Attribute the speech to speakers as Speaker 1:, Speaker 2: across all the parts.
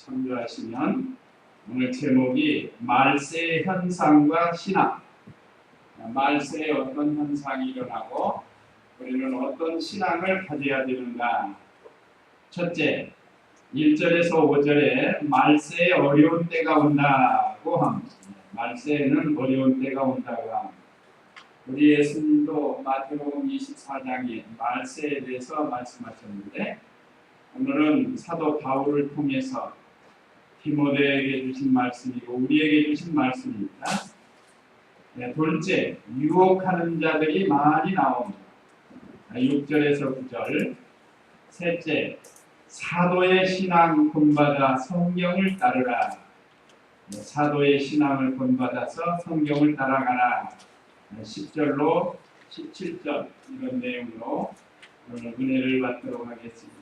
Speaker 1: 참조하시면 오늘 제목이 말세 현상과 신앙. 말세에 어떤 현상이 일어나고 우리는 어떤 신앙을 가져야 되는가. 첫째, 1절에서 5절에 말세에 어려운 때가 온다고 합니다. 말세에는 어려운 때가 온다고 합니다. 우리 예수님도 마태복음 24장에 말세에 대해서 말씀하셨는데 오늘은 사도 바울을 통해서 디모데에게 주신 말씀이고 우리에게 주신 말씀입니다. 둘째, 유혹하는 자들이 많이 나옵니다. 6절에서 9절. 셋째, 사도의 신앙 본받아 성경을 따르라. 사도의 신앙을 본받아서 성경을 따라가라. 10절로 17절 이런 내용으로 오늘 은혜를 받도록 하겠습니다.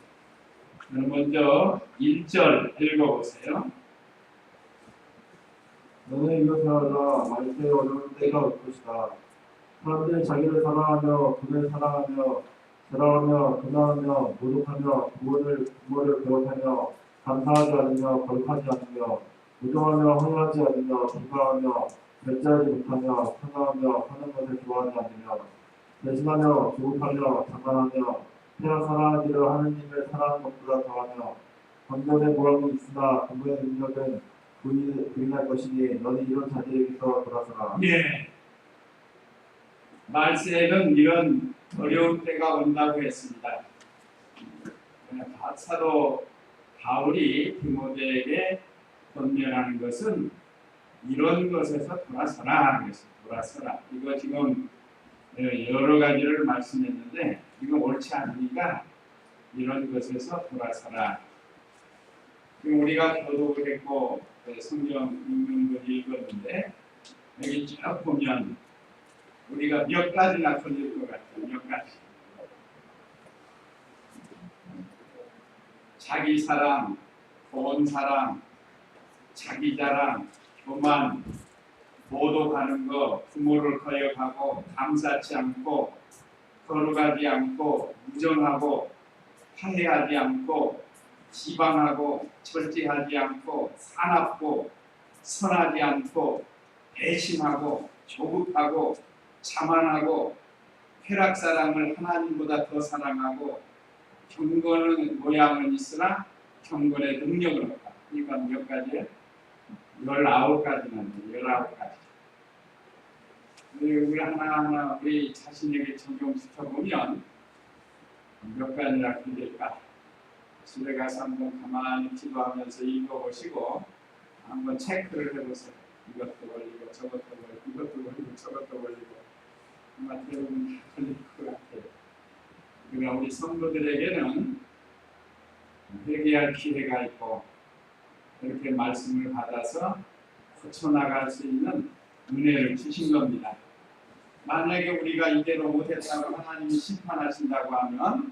Speaker 1: 먼저 1절 읽어보세요.
Speaker 2: 너는 이것을 알아. 말세에 어려운 때가 올 것이다. 사람들이 자기를 사랑하며 돈을 사랑하며 자랑하며 근하하며 모독하며 부모를 배워하며 감사하지 않으며 거룩하지 않으며 무정하며 허용하지 않으며 불과하며 결제하지 못하며 편하하며 하는 것을 좋아하지 않으며 대신하며 조급하며 장난하며 태양 사랑하기를 하느님을 사랑하는 것보다 더하며 건전의 모함이 있으나 근본의 능력은 부인할 것이니 너는 이런 자들에게서 돌아서라.
Speaker 1: 예. 말세에는 이런 어려운 때가 온다고 했습니다. 사도 바울이 디모데에게 권면하는 것은 이런 것에서 돌아서라 하는 것입니다. 돌아서라. 이거 지금 여러 가지를 말씀했는데 이거 옳지 않으니까 이런 것에서 돌아서라. 지금 우리가 교독을 했고 성경 읽는 걸 읽었는데 여기 쭉 보면 우리가 몇 가지나 걸릴 것 같아요. 몇 가지. 자기 사랑, 돈 사랑, 자기 자랑, 교만, 모독하는 거, 부모를 거역하고 감사치 않고 거룩하지 않고 무정하고 화해하지 않고 지방하고 절제하지 않고 사납고 선하지 않고 배신하고 조급하고 자만하고 쾌락사랑을 하나님보다 더 사랑하고 경건은 모양은 있으나 경건의 능력은 없다. 이건 몇 가지예요? 19가지는 19가지. 우리 하나하나 우리 자신에게 적용시켜보면 몇 가지나 들릴까? 집에 가서 한번 가만히 기도하면서 읽어보시고 한번 체크를 해보세요. 이것도 걸리고 저것도 걸리고 이것도 걸리고 저것도 걸리고 아마 대부분 다 걸릴 것 같아요. 그러나 우리 성도들에게는 회개할 기회가 있고 이렇게 말씀을 받아서 고쳐나갈 수 있는 은혜를 주신 겁니다. 만약에 우리가 이대로 못했다고 하나님이 심판하신다고 하면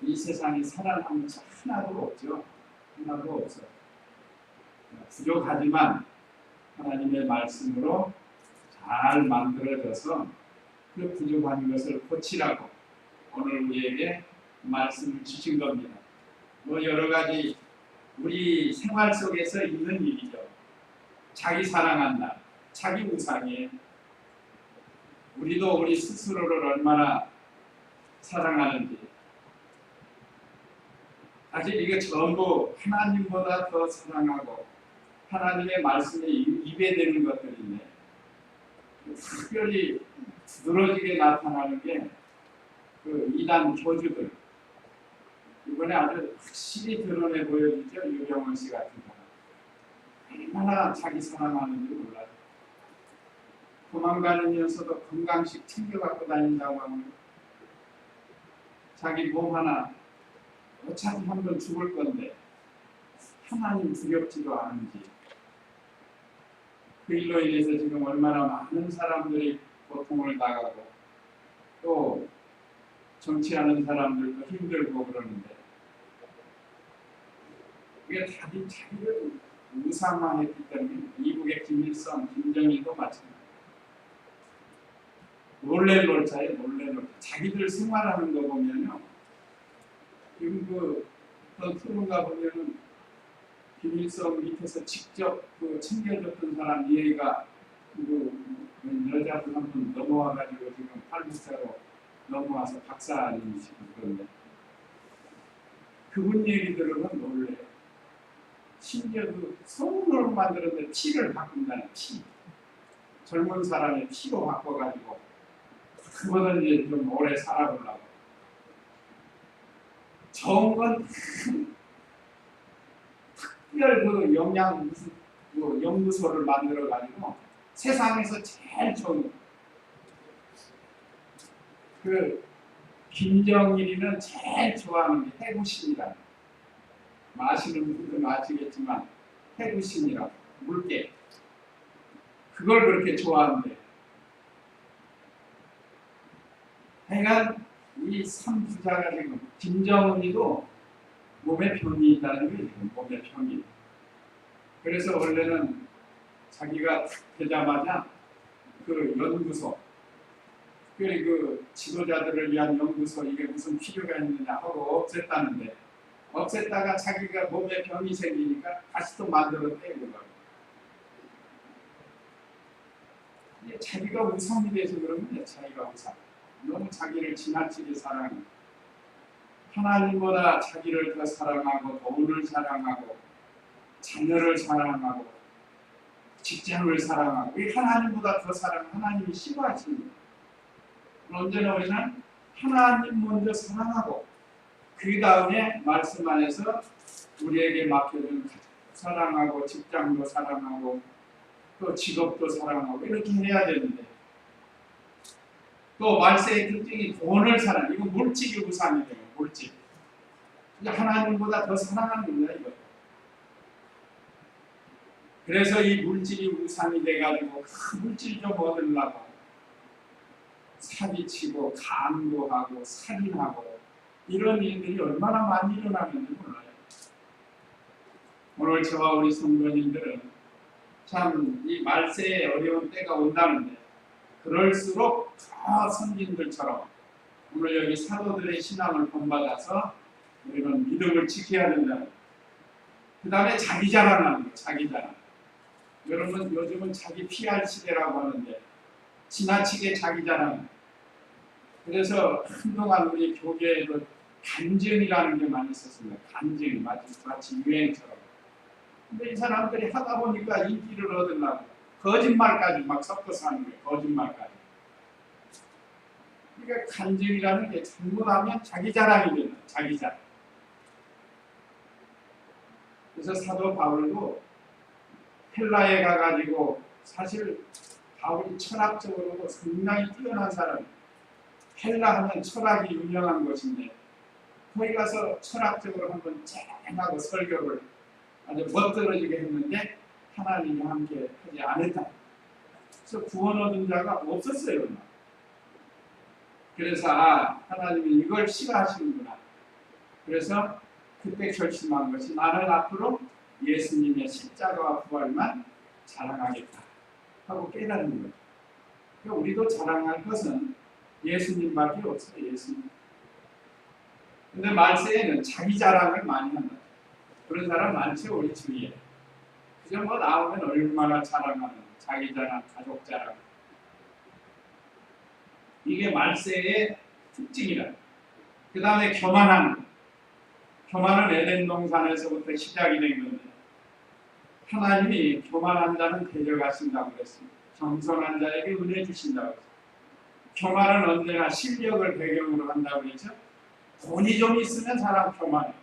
Speaker 1: 이 세상에 살아남는 자 하나도 없죠. 하나도 없어요. 부족하지만 하나님의 말씀으로 잘 만들어져서 그 부족한 것을 고치라고 오늘 우리에게 말씀을 주신 겁니다. 뭐 여러 가지 우리 생활 속에서 있는 일이죠. 자기 사랑한다. 자기 우상이에요. 우리도 우리 스스로를 얼마나 사랑하는지. 사실 이게 전부 하나님보다 더 사랑하고 하나님의 말씀에 입에 되는 것들인데 특별히 두드러지게 나타나는 게 그 이단 교주들. 이번에 아주 확실히 드러내 보여주죠. 유병원 씨 같은 사람. 얼마나 자기 사랑하는지 몰라요. 도망다니면서도 건강식 챙겨갖고 다닌다고 하면 자기 몸 하나 어차피 한 번 죽을 건데 하나님 두렵지도 않은지 그 일로 인해서 지금 얼마나 많은 사람들이 고통을 당하고 또 정치하는 사람들도 힘들고 그러는데 이게 다들 자기를 우상화했기 때문에 미국의 김일성, 김정일도 마찬가지예요. 놀래놀자에 놀래놀자. 자기들 생활하는 거 보면요. 지금 그 어떤 프로가 보면은 김일성 밑에서 직접 그 챙겨줬던 사람 얘가 여자분 한 분 넘어와가지고 지금 팔부사로 넘어와서 박사님이시고 그런데 그분 얘기 들으면 놀래요. 심지어 그 손으로 만들었는데 피를 바꾼다는 피. 젊은 사람의 피로 바꿔가지고 그거는 이제 좀 오래 살아보려고. 좋은 건 특별 그 영양 무슨 뭐 연구소를 만들어가지고 세상에서 제일 좋은 그 김정일이는 제일 좋아하는 게 해구심이라. 마시는 분들은 아시겠지만 해구심이라고 물개. 그걸 그렇게 좋아하는데. 하여간 이 삼부자가 지금 김정은이도 몸에 병이 있다는 게 지금 몸에 병이. 그래서 원래는 자기가 되자마자 그 연구소, 그 지도자들을 위한 연구소 이게 무슨 필요가 있느냐 하고 없앴다는데 없앴다가 자기가 몸에 병이 생기니까 다시 또 만들어 떼고 이게 자기가 우상이 돼서 그러면 자기가 우상. 너무 자기를 지나치게 사랑해. 하나님보다 자기를 더 사랑하고 돈을 사랑하고 자녀를 사랑하고 직장을 사랑하고 이 하나님보다 더 하나님이 싫어하시는 거예요. 언제나 우리는 하나님 먼저 사랑하고 그 다음에 말씀 안에서 우리에게 맡겨준 가족도 사랑하고 직장도 사랑하고 또 직업도 사랑하고 이렇게 해야 되는데 또 말세의 특징이 돈을 사랑. 이거 물질이 우상이 돼요. 물질. 하나님보다 더 사랑하는 거야 이거. 그래서 이 물질이 우상이 돼가지고 그 물질 좀 얻으려고 사기치고 강도하고 살인하고 이런 일들이 얼마나 많이 일어나는지 몰라요. 오늘 저와 우리 성도님들은 참 이 말세에 어려운 때가 온다는데 그럴수록 더 선진들처럼 오늘 여기 사도들의 신앙을 본받아서 우리는 믿음을 지켜야 된다는 거예요. 그 다음에 자기 자랑하는 거예요. 자기 자랑. 여러분 요즘은 자기 PR 시대라고 하는데 지나치게 자기 자랑. 그래서 한동안 우리 교계에도 간증이라는 게 많이 있었습니다. 간증 마치 유행처럼. 근데 이 사람들이 하다 보니까 인기를 얻으려고 거짓말까지 막 섞어서 하는 거예요. 거짓말까지. 그러니까 간증이라는 게 잘못하면 자기 자랑이 되는 거예요. 자기 자랑. 그래서 사도 바울도 헬라에 가가지고 사실 바울이 철학적으로도 상당히 뛰어난 사람이에요. 헬라 하면 철학이 유명한 것인데 거기 가서 철학적으로 한번 쨍하고 설교를 아주 멋들어지게 했는데 하나님이 함께 하지 않았다. 그래서 구원 얻은 자가 없었어요. 그래서 하나님이 이걸 싫어하시는구나. 그래서 그때 결심한 것이 나는 앞으로 예수님의 십자가와 부활만 자랑하겠다 하고 깨닫는 거죠. 그러니까 우리도 자랑할 것은 예수님밖에 없어요. 예수님. 근데 말세에는 자기 자랑을 많이 한다. 그런 사람 많죠. 우리 주위에. 그저 뭐 나오면 얼마나 자랑하는 자기 자랑, 가족 자랑. 이게 말세의 특징이라. 그 다음에 교만한. 교만은 에덴 동산에서부터 시작이 된 건데 하나님이 교만한 자는 데려가신다고 그랬습니다. 겸손한 자에게 은혜 주신다고 그랬습니다. 교만은 언제나 실력을 배경으로 한다고 그랬죠. 돈이 좀 있으면 사람 교만해.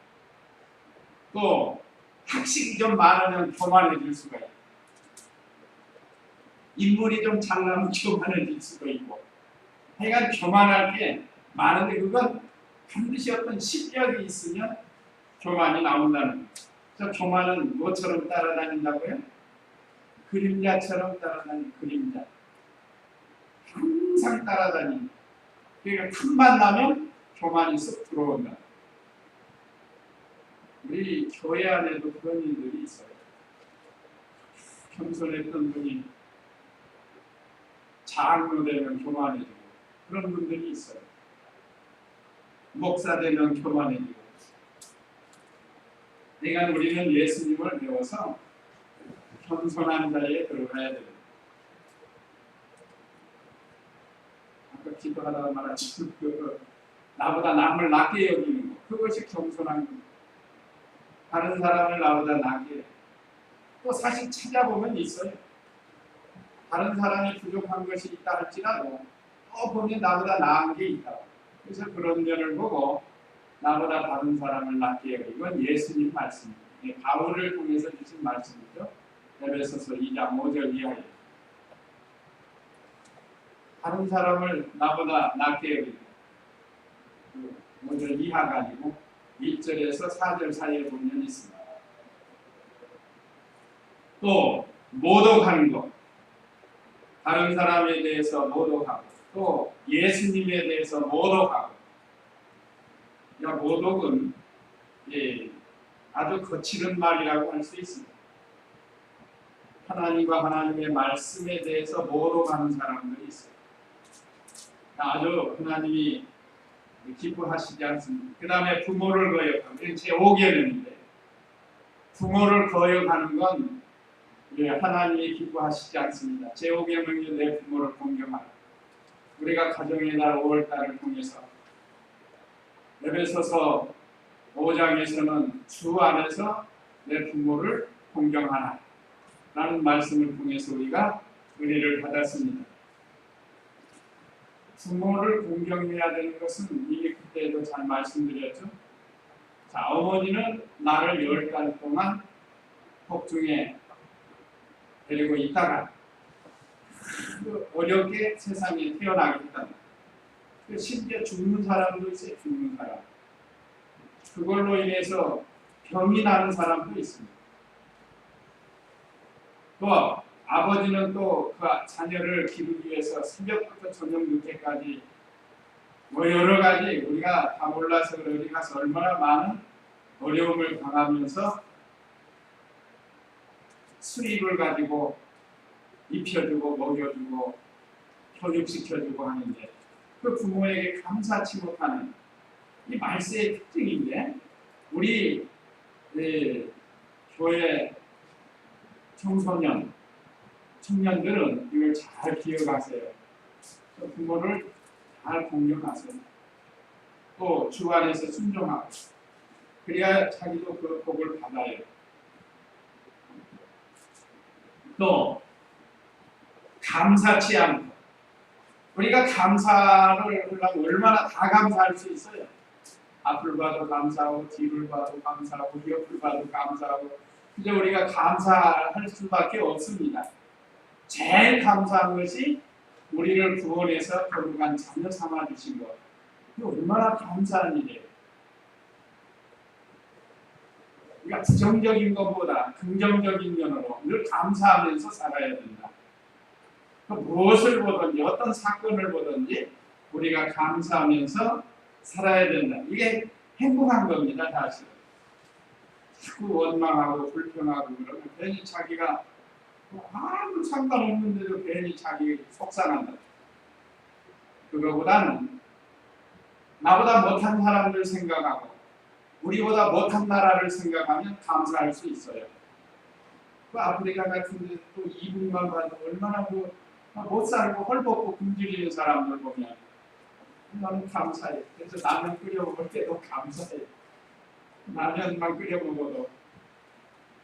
Speaker 1: 또 학식이 좀 많으면 교만해질 수가 있고 인물이 좀 잘나면 교만해질 수가 있고 하여간 교만할 게 많은데 그건 반드시 어떤 실력이 있으면 교만이 나온다는 거예요. 그래서 교만은 뭐처럼 따라다닌다고요? 그림자처럼 따라다니는 그림자. 항상 따라다니는. 그러니까 틈만 나면 교만이 쏙 들어온다. 우리 교회 안에도 그런 일들이 있어요. 겸손했던 분이 장로 되면 교만해지고 그런 분들이 있어요. 목사 되면 교만해지고 그러니까 우리는 예수님을 배워서 겸손한 자리에 들어가야 됩니다. 아까 기도하다가 말하신 나보다 남을 낮게 여기는 거, 그것이 겸손한 겁니다. 다른 사람을 나보다 낮게, 또 사실 찾아보면 있어요. 다른 사람이 부족한 것이 있다 할지라도 또 보면 나보다 나은 게 있다. 그래서 그런 면을 보고 나보다 다른 사람을 낮게 여기고, 이건 예수님 말씀입니다. 바울을 통해서 주신 말씀이죠. 에베소서 2장 5절 이하에 다른 사람을 나보다 낮게 여기고, 5절 이하가 아니고 1절에서 4절 사이에 보면 있습니다. 또 모독하는 것, 다른 사람에 대해서 모독하고, 또 예수님에 대해서 모독하고. 모독은 아주 거칠은 말이라고 할 수 있습니다. 하나님과 하나님의 말씀에 대해서 모독하는 사람들이 있어요. 아주 하나님이 기뻐하시지 않습니다. 그 다음에 부모를 거역하고, 이건 제5계명인데, 부모를 거역하는 건 하나님이 기뻐하시지 않습니다. 제5계명이 내 부모를 공경하라. 우리가 가정의 날 5월달을 통해서 에베소서 5장에서는 주 안에서 내 부모를 공경하라 라는 말씀을 통해서 우리가 은혜를 받았습니다. 부모를 공경해야 되는 것은 이미 그때도 잘 말씀드렸죠. 자, 어머니는 나를 10달 동안 복중에 데리고 있다가 어렵게 세상에 태어나게 했다. 심지어 죽는 사람도 있어요. 죽는 사람. 그걸로 인해서 병이 나는 사람도 있습니다. 또 아버지는 또 그 자녀를 기르기 위해서 새벽부터 저녁 늦게까지 여러 가지 우리가 다 몰라서 어디 가서 얼마나 많은 어려움을 당하면서 수입을 가지고 입혀주고 먹여주고 교육시켜주고 하는데, 그 부모에게 감사치 못하는 이 말세의 특징인데, 우리 교회 청년들은 이걸 잘 기억하세요. 부모를 잘 공경하세요. 또 주 안에서 순종하고, 그래야 자기도 그 복을 받아요. 또 감사치 않고, 우리가 감사를 하려면 얼마나 다 감사할 수 있어요. 앞을 봐도 감사하고, 뒤를 봐도 감사하고, 옆을 봐도 감사하고, 이제 우리가 감사할 수밖에 없습니다. 제일 감사한 것이 우리를 구원해서 거룩한 자녀 삼아 주신 것. 이게 얼마나 감사한 일이에요. 우리가 부정적인 것보다 긍정적인 면으로 늘 감사하면서 살아야 된다. 무엇을 보든지, 어떤 사건을 보든지 우리가 감사하면서 살아야 된다. 이게 행복한 겁니다. 사실 자꾸 원망하고 불평하고 그러면 괜히 자기가 아무 상관없는데도 괜히 자기 속상한다. 그거보다는 나보다 못한 사람들 생각하고 우리보다 못한 나라를 생각하면 감사할 수 있어요. 그 아프리카 같은 데 또 이북만 봐도 얼마나 못 살고 헐벗고 굶주리는 사람들 보면 나는 감사해. 그래서 라면 끓여 먹을 때도 감사해. 라면만 끓여 먹어도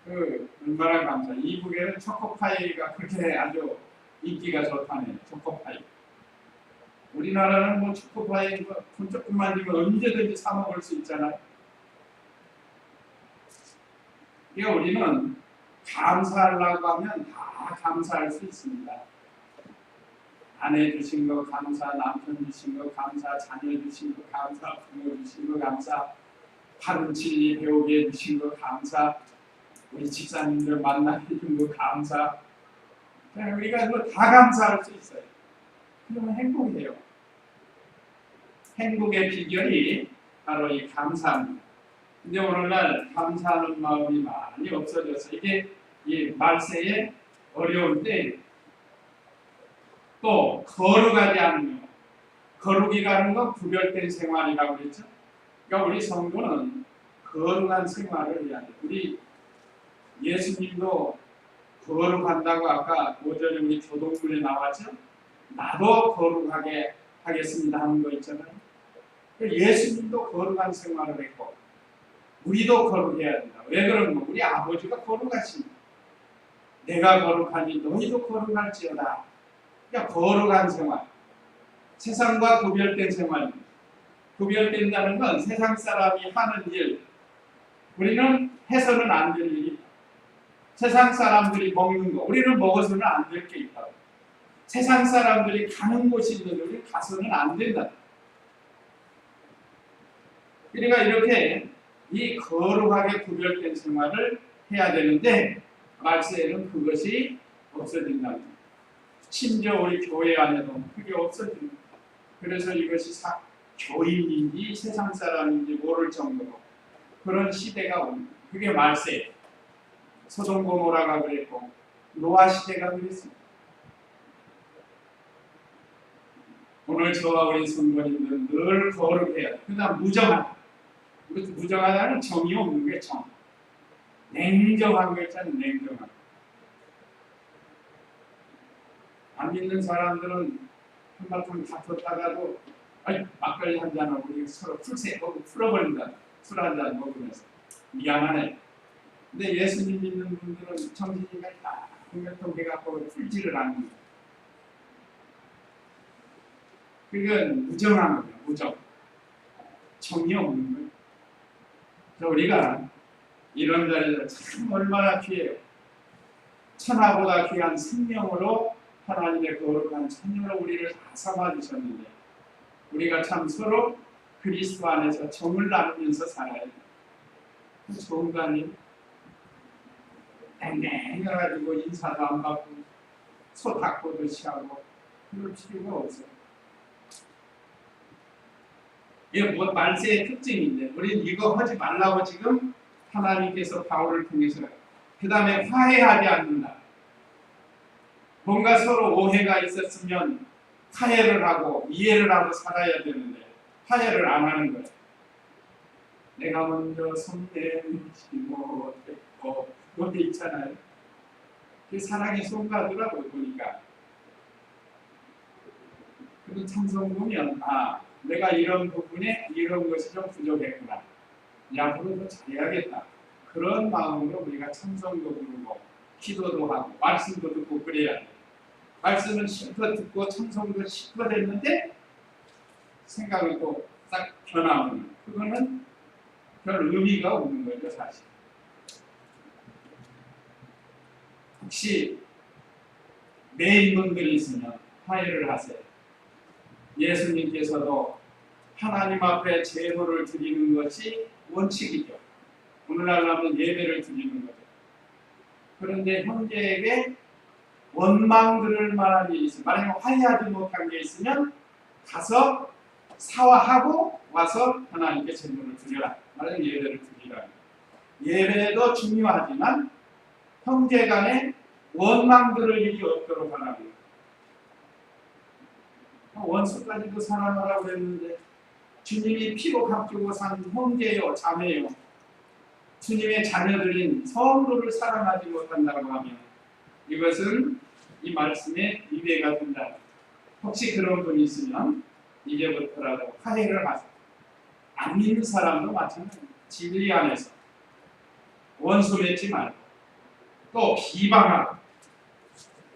Speaker 1: 얼마나 감사해. 이북에는 초코파이가 그렇게 아주 인기가 좋다네요. 초코파이. 우리나라는 초코파이 돈 조금만 주면 언제든지 사 먹을 수 있잖아요. 그러니까 우리는 감사하려고 하면 다 감사할 수 있습니다. 아내 주신 거 감사, 남편 주신 거 감사, 자녀 주신 거 감사, 부모 주신 거 감사, 바른 진리 배우게 해주신 거 감사, 우리 집사님들 만나게 해준 거 감사. 우리가 그거 다 감사할 수 있어요. 그러면 행복해요. 행복의 비결이 바로 이 감사입니다. 근데 오늘날 감사하는 마음이 많이 없어져서 이게 이 말세의 어려울 때 또 거룩하지 않는 것, 거룩이라는 건 구별된 생활이라고 그랬죠. 그러니까 우리 성도는 거룩한 생활을 해야 돼. 우리 예수님도 거룩한다고 아까 5절에 우리 교동문에 나왔죠? 나도 거룩하게 하겠습니다 하는 거 있잖아요. 예수님도 거룩한 생활을 했고 우리도 거룩해야 된다. 왜 그런가? 우리 아버지가 거룩하십니다. 내가 거룩하니 너희도 거룩할지어다. 그러니까 거룩한 생활, 세상과 구별된 생활입니다. 구별된다는 건 세상 사람이 하는 일, 우리는 해서는 안 될 일이, 세상 사람들이 먹는 거, 우리는 먹어서는 안 될 게 있다. 세상 사람들이 가는 곳이 있는데 우리 가서는 안 된다. 그러니까 이렇게 이 거룩하게 구별된 생활을 해야 되는데 말세에는 그것이 없어진다. 심지어 우리 교회 안에도 그게 없어집니다. 그래서 이것이 교인인지 세상 사람인지 모를 정도로 그런 시대가 옵니다. 그게 말세. 소돔 고모라가 그랬고 노아 시대가 그랬습니다. 오늘 저와 우리 성도님들은 늘 거룩해야 돼. 그다음 무정하다. 무정하다는 정이 없는 게 정. 냉정한 거 있잖아요. 냉정한. 안 믿는 사람들은 한바탕 다퉜다가도 막걸리 한 잔하고 우리 서로 풀어버린다. 술 한 잔 먹으면서 미안하네. 근데 예수님 믿는 분들은 정신이가 딱 공격통해갖고 풀지를 않는 거예요. 그건 무정한 거예요. 무정. 정이 없는 거예요. 그래서 우리가 이런 자리에서 참 얼마나 귀해요. 천하보다 귀한 생명으로 하나님의 거룩한 자녀로 우리를 다 삼아주셨는데 우리가 참 서로 그리스도 안에서 정을 나누면서 살아야 돼요. 좋은 거 아니에요? 땡땡해가지고 인사도 안 받고 소 닦고도 취하고 그럴 필요가 없어요. 이게 뭐 말세의 특징인데 우리는 이거 하지 말라고 지금 하나님께서 바울을 통해서 그 다음에 화해하지 않는다. 뭔가 서로 오해가 있었으면 화해를 하고 이해를 하고 살아야 되는데 화해를 안 하는 거예요. 내가 먼저 손대지 못했고 그게 있잖아요. 그 사랑이 쏟아지더라고요 보니까. 그런 찬송 보면 내가 이런 부분에 이런 것이 좀 부족했구나. 앞으로 더 잘해야겠다. 그런 마음으로 우리가 찬송도 부르고 기도도 하고 말씀도 듣고 그래야 돼. 말씀은 실컷 듣고 찬송도 실컷 했는데 생각이 또 딱 변하면 그거는 별 의미가 없는 거죠 사실. 혹시 매인 분들이 있으면 화해를 하세요. 예수님께서도 하나님 앞에 제물을 드리는 것이 원칙이죠. 오늘날은 예배를 드리는 거죠. 그런데 형제에게 원망 들을 만한 일이 있으면 만약에 화해하지 못한 게 있으면 가서 사화하고 와서 하나님께 제물을 드려라. 만약에 예배를 드리라. 예배도 중요하지만 형제 간에 원망 들을 일이 없도록 하라고요. 원수까지도 사랑하라고 했는데 주님이 피로 값주고 산 형제요 자매요 주님의 자녀들인 성도를 사랑하지 못한다고 하면 이것은 이 말씀에 위배가 된다. 혹시 그런 분이 있으면 이제부터라도 화해를 하세요. 안 믿는 사람도 마찬가지입니다. 진리 안에서 원수 맺지 말고 또 비방하고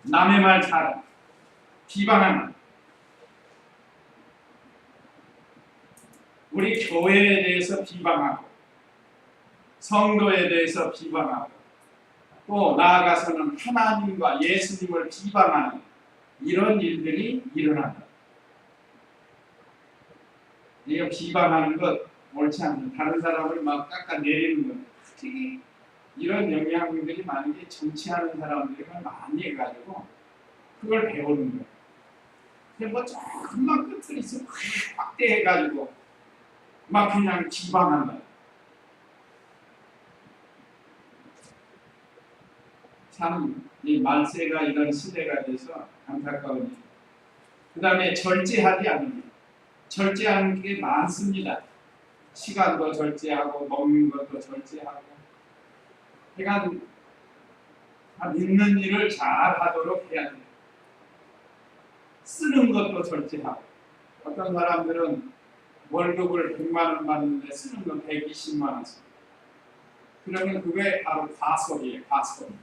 Speaker 1: 남의 말 잘 비방하는 우리 교회에 대해서 비방하고 성도에 대해서 비방하고 또 나아가서는 하나님과 예수님을 비방하는 이런 일들이 일어난다. 이거 비방하는 것 옳지 않는 다른 사람을 막 깎아내리는 것 특히 이런 영향들이 많은 게 정치하는 사람들이 많이 해가지고 그걸 배우는 거예요. 근데 뭐 조금만 끝을 있으면 확대해가지고 막 그냥 비방한다. 참 이 말세가 이런 시대가 돼서 안타까운 일. 그 다음에 절제하지 않는 일. 절제하는 게 많습니다. 시간도 절제하고 먹는 것도 절제하고 그러니까 있는 일을 잘 하도록 해야 돼요. 쓰는 것도 절제하고 어떤 사람들은 월급을 100만 원 받는데 쓰는 건 120만 원 씁니다. 그러면 그게 바로 과소비예요. 과소비.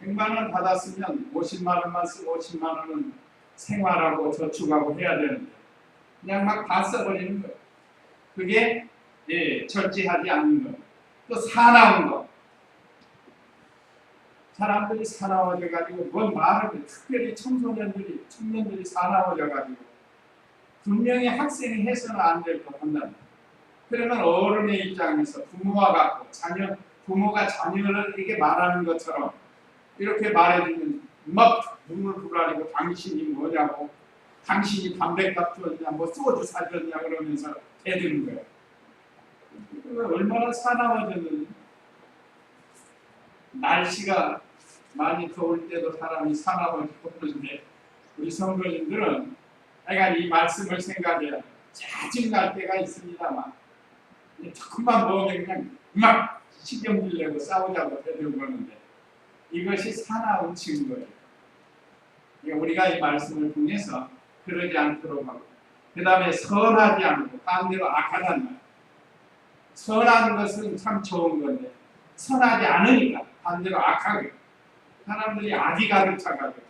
Speaker 1: 100만 원 받았으면 50만 원만 쓰고 50만 원은 생활하고 저축하고 해야 되는데 그냥 막 다 써버리는 거예요. 그게 절제하지 않는 거예요. 또 사나운 거. 사람들이 사나워져가지고 뭔 말을 특별히 청년들이 사나워져가지고 분명히 학생이 해서는 안 될 거 한다. 그러면 어른의 입장에서 부모와 같고 부모가 자녀를 이렇게 말하는 것처럼 이렇게 말해주면 막 눈물 부라리고 당신이 뭐냐고 당신이 담배값 줬냐 뭐 소주 사줬냐 그러면서 대드는 거예요. 얼마나 사나워졌는지. 날씨가 많이 더울 때도 사람이 사나워지고 그러는데 우리 성도님들은 약간 이 말씀을 생각해야 짜증날 때가 있습니다만 조금만 먹으면 그냥 막 신경질 내고 싸우자고 대들고 그러는데 이것이 사나운 증거예요. 우리가 이 말씀을 통해서 그러지 않도록 하고 그 다음에 선하지 않고 반대로 악하다는 말. 선한 것은 참 좋은 건데 선하지 않으니까 반대로 악하게 사람들이 악이 가득 차가지고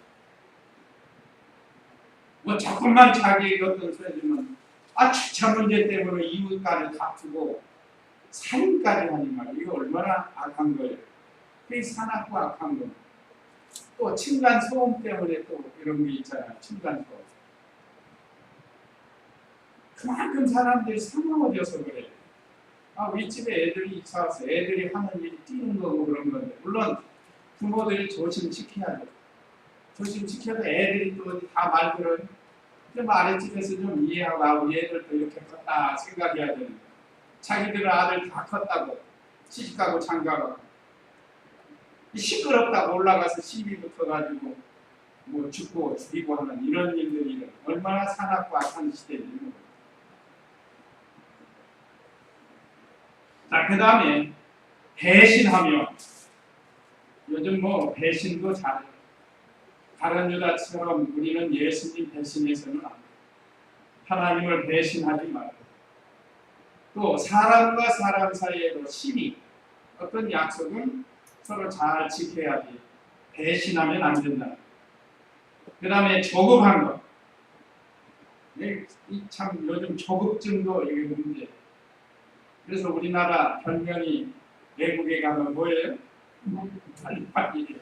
Speaker 1: 뭐 조금만 자기에게 어떤 소리지만 주차 문제 때문에 이웃간을 다투고 살인까지 하는 말 이거 얼마나 악한 거예요. 그게 사납고 악한 거. 또 층간 소음 때문에 또 이런 게 있잖아요. 층간 소음. 그만큼 사람들이 사나워져서 그래요. 우리 집에 애들이 이사 와서 애들이 하는 일이 뛰는 거고 그런 건데 물론 부모들이 조심시켜야죠. 조심시켜도 애들이 또 다 말 들어요. 좀 아랫집에서 좀 이해하고 우리 애들도 이렇게 컸다 생각해야 되는데 자기들은 아들 다 컸다고 시집가고 장가가고 시끄럽다고 올라가서 시비 붙어가지고 뭐 죽고 죽이고 하는 이런 일들이 얼마나 사납고 악한 시대인지. 자, 그 다음에 배신하며 요즘 뭐 배신도 잘해요. 다른 유다처럼 우리는 예수님 배신해서는 안 돼요. 하나님을 배신하지 말고 또 사람과 사람 사이에도 신이 어떤 약속은 서로 잘 지켜야지 배신하면 안 된다. 그 다음에 조급한 것. 참 요즘 조급증도 이게 문제예요. 그래서 우리나라 변명이 외국에 가면 뭐예요? 빨리빨리.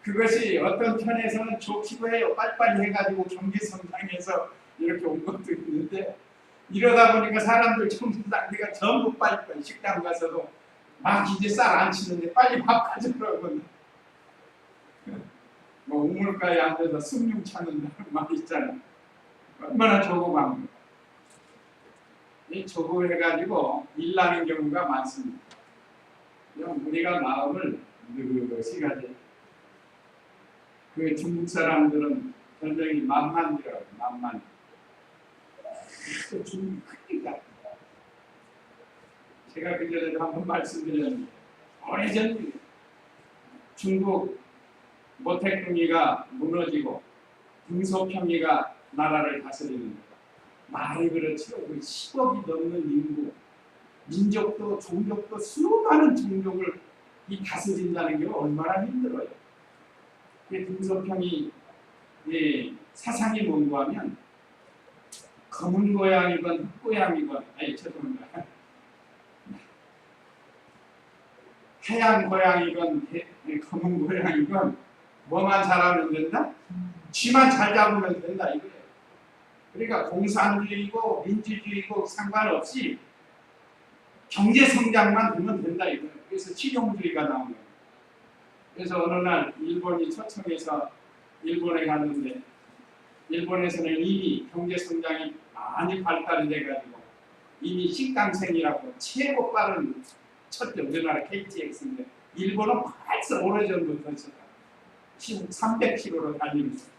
Speaker 1: 그것이 어떤 편에서는 좋기도 해요. 빨리빨리 해가지고 경제 성장해서 이렇게 온 것도 있는데 이러다 보니까 사람들 청소상대가 전부 빨리빨리 식당 가서도 막 이제 쌀 안 치는데 빨리 밥 가져오라고 뭐 우물가에 앉아서 숭늉 찾는다는 말 있잖아요. 얼마나 조급한 거예요. 이 조급해가지고 일나는 경우가 많습니다. 우리가 마음을 느긋이 가져야 그 중국 사람들은 별명이 만만이라고 만만. 또 중국이 크니까. 제가 그전에도 한번 말씀드렸는데 오래전 중국 모택동이가 무너지고 등소평이가 나라를 다스리는 말이 그렇죠. 10억이 넘는 인구, 민족도 종족도 수많은 종족을 이 다스린다는 게 얼마나 힘들어요. 등소평이 사상이 뭔가 하면 검은 고양이건 흑 고양이건 죄송합니다. 하얀 고양이건 검은 고양이건 뭐만 잘하면 된다? 쥐만 잘 잡으면 된다 이거예요. 그러니까 공산주의고 민주주의고 상관없이 경제 성장만 되면 된다 이거예요. 그래서 실용주의가 나온 거예요. 그래서 어느 날 일본이 초청해서 일본에 갔는데 일본에서는 이미 경제 성장이 많이 발달이 돼가지고 이미 신강생이라고 최고 빠른 첫째 우리나라 KTX인데 일본은 벌써 오래전부터 있었다. 300km로 달리면서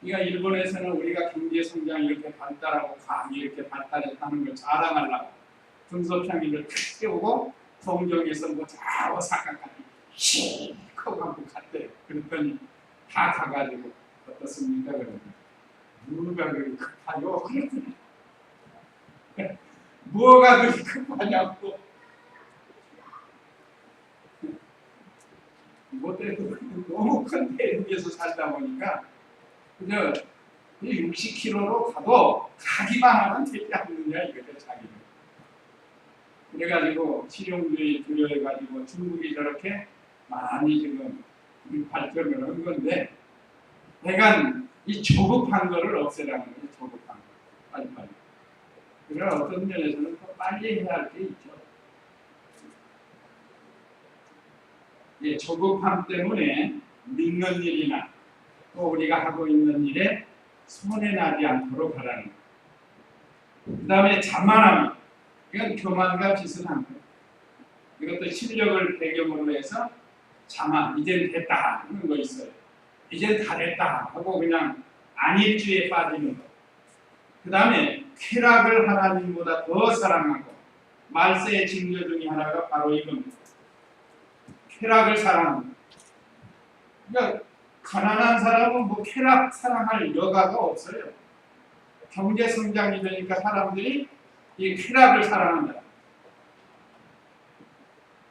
Speaker 1: 그러니까 일본에서는 우리가 경제 성장이 이렇게 발달하고 과학이 이렇게 발달했다는 걸 자랑하려고 등소평이를 탁 세우고 동경에서 뭐 좌우 사각까지 실컷 갖고 갔대요. 그랬더니 다 가가지고 어떻습니까? 그러면 뭐가 그리 급하요? 그랬더니 뭐가 그리 급하냐고. 못해도 너무 큰 대륙에서 살다 보니까 그냥 60km로 가도 가기만 하면 되지 않느냐 이거죠, 자기는. 그래가지고 실용주의 두려워해가지고 중국이 저렇게 많이 지금 발전을 한 건데, 내가 이 조급한 거를 없애라는 거예요. 조급한 거. 빨리빨리. 그래서 어떤 면에서는 더 빨리 해야 할 게 있죠. 예, 조급함 때문에 믿는 일이나 또 우리가 하고 있는 일에 손해나지 않도록 하라는 거예요. 그 다음에 자만함. 이건 교만과 비슷한 거예요. 이것도 실력을 배경으로 해서 자만, 이젠 됐다 하는 거 있어요. 이젠 다 됐다 하고 그냥 안일주의에 빠지는 거. 그 다음에 쾌락을 하나님보다 더 사랑하고, 말세의 징조 중에 하나가 바로 이겁니다. 쾌락을 사랑합니다. 그러니까 가난한 사람은 뭐 쾌락 사랑할 여가가 없어요. 경제 성장이 되니까 사람들이 이 쾌락을 사랑한다.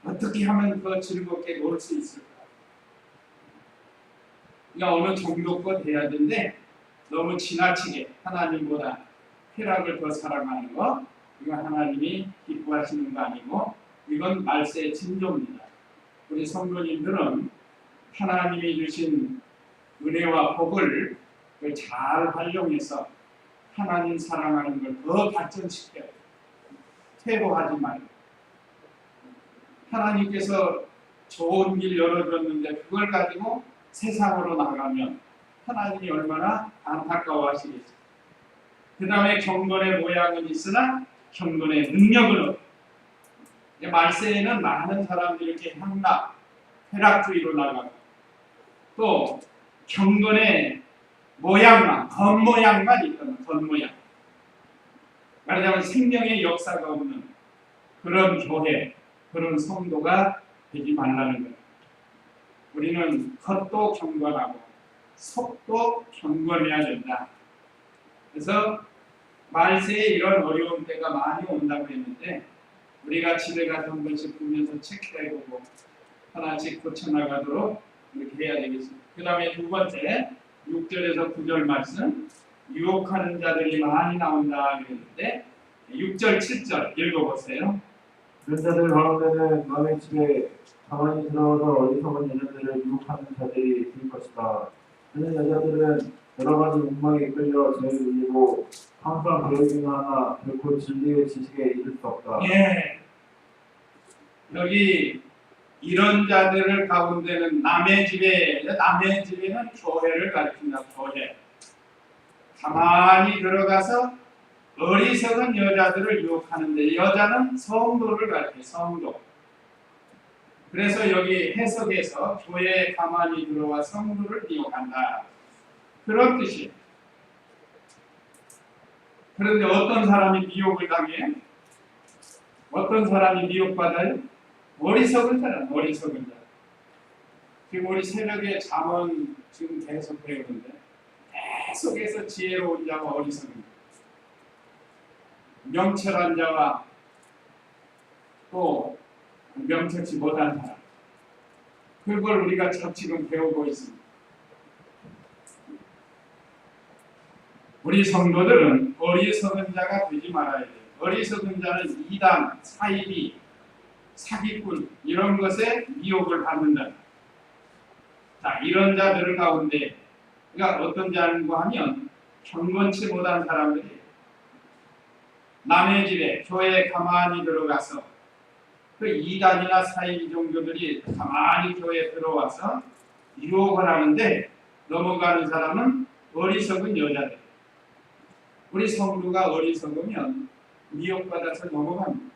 Speaker 1: 어떻게 하면 더 즐겁게 놀 수 있을까? 그러니까 어느 정도껏 돼야 되는데 너무 지나치게 하나님보다 쾌락을 더 사랑하는 거, 이건 하나님이 기뻐하시는 거 아니고 이건 말세의 징조입니다. 우리 성도님들은 하나님이 주신 은혜와 복을 잘 활용해서 하나님 사랑하는 걸 더 발전시켜야 돼요. 퇴보하지 말고. 하나님께서 좋은 길 열어줬는데 그걸 가지고 세상으로 나가면 하나님이 얼마나 안타까워하시겠어요. 그 다음에 경건의 모양은 있으나 경건의 능력은 없고, 말세에는 많은 사람들이 이렇게 향락, 쾌락주의로 나가고, 또 경건의 모양만, 겉모양만 있다는 겉모양. 말하자면 생명의 역사가 없는 그런 교회, 그런 성도가 되지 말라는 거예요. 우리는 겉도 경건하고 속도 경건해야 된다. 그래서 말세에 이런 어려운 때가 많이 온다고 했는데 우리가 집에 가서 한 번씩 보면서 체크해보고 하나씩 고쳐나가도록 이렇게 해야 되겠습니다. 그 다음에 두 번째 6절에서 9절 말씀, 유혹하는 자들이 많이 나온다 그랬는데 6절 7절 읽어보세요.
Speaker 2: 그런 자들 가운데는 남의 집에 가만히 들어가서 어리석은 여자들을 유혹하는 자들이 있을 것이다. 그런 여자들은 여러 가지 욕망에 끌려 죄를 울리고 항상 배우기는 하나 결코 진리의 지식에 이를 수 없다.
Speaker 1: 예. 여기 이런 자들을 가운데는 남의 집에는 교회를 가리킨다. 교회. 가만히 들어가서 어리석은 여자들을 유혹하는데, 여자는 성도를 가리켜요. 성도. 그래서 여기 해석에서 교회에 가만히 들어와 성도를 미혹한다. 그런 뜻이에요. 그런데 어떤 사람이 미혹을 당해? 어떤 사람이 미혹받아요? 어리석은 자는 어리석은 자. 지금 우리 새벽에 잠언 지금 계속 배우는데 계속해서 지혜로운 자와 어리석은 자, 명철한 자와 또 명철치 못한 사람, 그걸 우리가 지금 배우고 있습니다. 우리 성도들은 어리석은 자가 되지 말아야 돼요. 어리석은 자는 이단, 사이비, 사기꾼 이런 것에 미혹을 받는다. 자, 이런 자들 가운데 그러니까 어떤 자인가 하면 경건치 못한 사람들이 남의 집에 교회에 가만히 들어가서 그 이단이나 사이비 종교들이 가만히 교회에 들어와서 유혹을 하는데 넘어가는 사람은 어리석은 여자들. 우리 성도가 어리석으면 미혹받아서 넘어갑니다.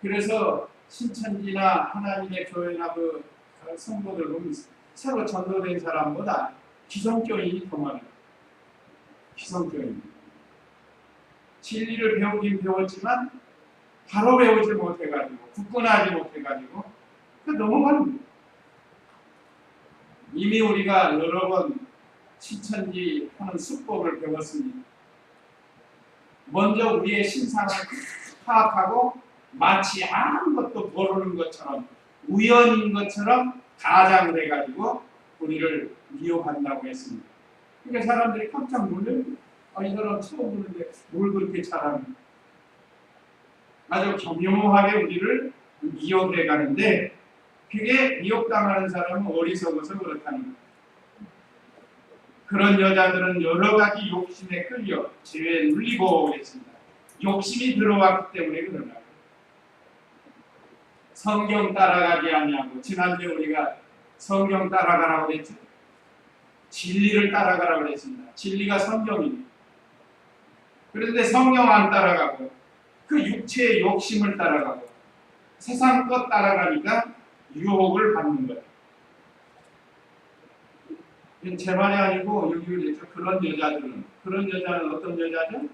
Speaker 1: 그래서 신천지나 하나님의 교회나 그 성도들 보면 새로 전도된 사람보다 기성교인이 더 많아요. 희성적입니다. 진리를 배우긴 배웠지만 바로 배우지 못해가지고 굳건하지 못해가지고 넘어갑니다. 이미 우리가 여러 번 신천지 하는 수법을 배웠습니다. 먼저 우리의 신상을 파악하고 마치 아무것도 모르는 것처럼 우연인 것처럼 가장을 해가지고 우리를 미혹한다고 했습니다. 그러니까 사람들이 깜짝 놀래요. 이 사람 처음 보는데 뭘 그렇게 잘합니까? 아주 교묘하게 우리를 미혹해 가는데 그게 미혹당하는 사람은 어리석어서 그렇다는 거예요. 그런 여자들은 여러 가지 욕심에 끌려 죄에 눌리고 그랬습니다. 욕심이 들어왔기 때문에 그러나 성경 따라가지 않냐고 지난주에 우리가 성경 따라가라고 그랬죠. 진리를 따라가라고 그랬습니다. 진리가 성경입니다. 그런데 성경 안 따라가고 그 육체의 욕심을 따라가고 세상 것 따라가니까 유혹을 받는 거예요. 제 말이 아니고 여기 그랬죠. 그런 여자는 어떤 여자죠?